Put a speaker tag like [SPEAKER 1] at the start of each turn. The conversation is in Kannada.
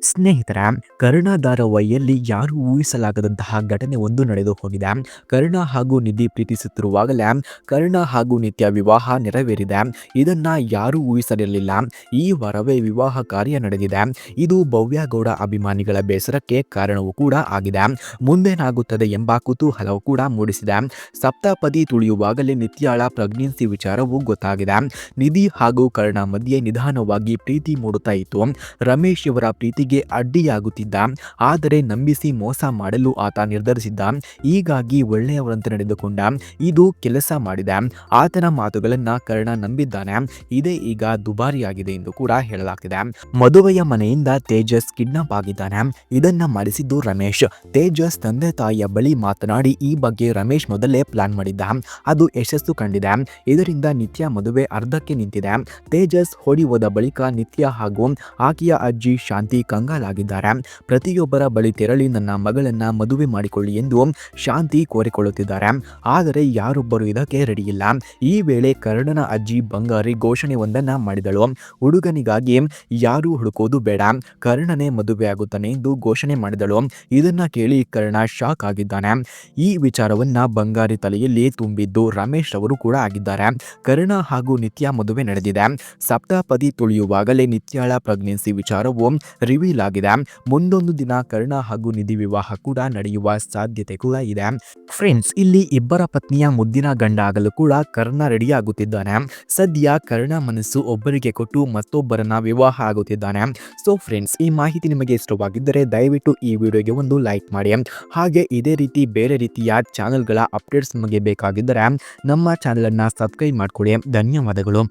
[SPEAKER 1] ಸ್ನೇಹಿತರ ಕರ್ಣ ಧಾರಾವಾಹಿಯಲ್ಲಿ ಯಾರು ಊಹಿಸಲಾಗದಂತಹ ಘಟನೆ ಒಂದು ನಡೆದು ಹೋಗಿದೆ. ಕರ್ಣ ಹಾಗೂ ನಿಧಿ ಪ್ರೀತಿಸುತ್ತಿರುವಾಗಲೇ ಕರ್ಣ ಹಾಗೂ ನಿತ್ಯ ವಿವಾಹ ನೆರವೇರಿದೆ. ಇದನ್ನ ಯಾರೂ ಊಹಿಸಲಿರಲಿಲ್ಲ. ಈ ವಾರವೇ ವಿವಾಹ ಕಾರ್ಯ ನಡೆದಿದೆ. ಇದು ಭವ್ಯಗೌಡ ಅಭಿಮಾನಿಗಳ ಬೇಸರಕ್ಕೆ ಕಾರಣವೂ ಕೂಡ ಆಗಿದೆ. ಮುಂದೇನಾಗುತ್ತದೆ ಎಂಬ ಕುತೂಹಲವೂ ಕೂಡ ಮೂಡಿಸಿದೆ. ಸಪ್ತಪದಿ ತುಳಿಯುವಾಗಲೇ ನಿತ್ಯಾಳ ಪ್ರೆಗ್ನೆನ್ಸಿ ವಿಚಾರವೂ ಗೊತ್ತಾಗಿದೆ. ನಿಧಿ ಹಾಗೂ ಕರ್ಣ ಮಧ್ಯೆ ನಿಧಾನವಾಗಿ ಪ್ರೀತಿ ಮೂಡುತ್ತಾ ಇತ್ತು. ರಮೇಶ್ ಇವರ ಪ್ರೀತಿಗೆ ಅಡ್ಡಿಯಾಗುತ್ತಿದ್ದ, ಆದರೆ ನಂಬಿಸಿ ಮೋಸ ಮಾಡಲು ಆತ ನಿರ್ಧರಿಸಿದ್ದ. ಹೀಗಾಗಿ ಒಳ್ಳೆಯವರಂತೆ ನಡೆದುಕೊಂಡ. ಇದು ಕೆಲಸ ಮಾಡಿದೆ. ಆತನ ಮಾತುಗಳನ್ನ ಕರ್ಣ ನಂಬಿದ್ದಾನೆ. ಇದೇ ಈಗ ದುಬಾರಿಯಾಗಿದೆ ಎಂದು ಕೂಡ ಹೇಳಲಾಗ್ತಿದೆ. ಮದುವೆಯ ಮನೆಯಿಂದ ತೇಜಸ್ ಕಿಡ್ನಾಪ್ ಆಗಿದ್ದಾನೆ. ಇದನ್ನ ಮಾಡಿಸಿದ್ದು ರಮೇಶ್. ತೇಜಸ್ ತಂದೆ ತಾಯಿಯ ಬಳಿ ಮಾತನಾಡಿ ಈ ಬಗ್ಗೆ ರಮೇಶ್ ಮೊದಲೇ ಪ್ಲಾನ್ ಮಾಡಿದ್ದ. ಅದು ಯಶಸ್ಸು ಕಂಡಿದೆ. ಇದರಿಂದ ನಿತ್ಯ ಮದುವೆ ಅರ್ಧಕ್ಕೆ ನಿಂತಿದೆ. ತೇಜಸ್ ಓಡಿ ಹೋದ ಬಳಿಕ ನಿತ್ಯ ಹಾಗೂ ಆಕೆಯ ಅಜ್ಜಿ ಶಾಂತಿ ಕಂಗಾಲಾಗಿದ್ದಾರೆ. ಪ್ರತಿಯೊಬ್ಬರ ಬಳಿ ತೆರಳಿ ನನ್ನ ಮಗಳನ್ನ ಮದುವೆ ಮಾಡಿಕೊಳ್ಳಿ ಎಂದು ಶಾಂತಿ ಕೋರಿಕೊಳ್ಳುತ್ತಿದ್ದಾರೆ. ಆದರೆ ಯಾರೊಬ್ಬರು ಇದಕ್ಕೆ ರೆಡಿಯಿಲ್ಲ. ಈ ವೇಳೆ ಕರ್ಣನ ಅಜ್ಜಿ ಬಂಗಾರಿ ಘೋಷಣೆ ಒಂದನ್ನ ಮಾಡಿದಳು. ಹುಡುಗನಿಗಾಗಿ ಯಾರು ಹುಡುಕೋದು ಬೇಡ, ಕರ್ಣನೇ ಮದುವೆ ಆಗುತ್ತಾನೆ ಎಂದು ಘೋಷಣೆ ಮಾಡಿದಳು. ಇದನ್ನ ಕೇಳಿ ಕರ್ಣ ಶಾಕ್ ಆಗಿದ್ದಾನೆ. ಈ ವಿಚಾರವನ್ನ ಬಂಗಾರಿ ತಲೆಯಲ್ಲಿ ತುಂಬಿದ್ದು ರಮೇಶ್ ಅವರು ಕೂಡ ಆಗಿದ್ದಾರೆ. ಕರ್ಣ ಹಾಗೂ ನಿತ್ಯ ಮದುವೆ ನಡೆದಿದೆ. ಸಪ್ತಪದಿ ತುಳಿಯುವಾಗಲೇ ನಿತ್ಯಾಳ ಪ್ರೆಗ್ನೆನ್ಸಿ ವಿಚಾರವು ರಿವೀಲ್ ಆಗಿದೆ. ಮುಂದೊಂದು ದಿನ ಕರ್ಣ ಹಾಗೂ ನಿಧಿ ವಿವಾಹ ಕೂಡ ನಡೆಯುವ ಸಾಧ್ಯತೆ ಕೂಡ ಇದೆ. ಫ್ರೆಂಡ್ಸ್, ಇಲ್ಲಿ ಇಬ್ಬರ ಪತ್ನಿಯ ಮುದ್ದಿನ ಗಂಡ ಆಗಲು ಕೂಡ ಕರ್ಣ ರೆಡಿ ಆಗುತ್ತಿದ್ದಾನೆ. ಸದ್ಯ ಕರ್ಣ ಮನಸ್ಸು ಒಬ್ಬರಿಗೆ ಕೊಟ್ಟು ಮತ್ತೊಬ್ಬರನ್ನ ವಿವಾಹ ಆಗುತ್ತಿದ್ದಾನೆ. ಸೊ ಫ್ರೆಂಡ್ಸ್, ಈ ಮಾಹಿತಿ ನಿಮಗೆ ಇಷ್ಟವಾಗಿದ್ದರೆ ದಯವಿಟ್ಟು ಈ ವಿಡಿಯೋಗೆ ಒಂದು ಲೈಕ್ ಮಾಡಿ. ಹಾಗೆ ಇದೇ ರೀತಿ ಬೇರೆ ರೀತಿಯ ಚಾನೆಲ್ಗಳ ಅಪ್ಡೇಟ್ಸ್ ನಿಮಗೆ ಬೇಕಾಗಿದ್ದರೆ ನಮ್ಮ ಚಾನೆಲ್ ಅನ್ನ ಸಬ್ಸ್ಕ್ರೈಬ್ ಮಾಡ್ಕೊಳ್ಳಿ. ಧನ್ಯವಾದಗಳು.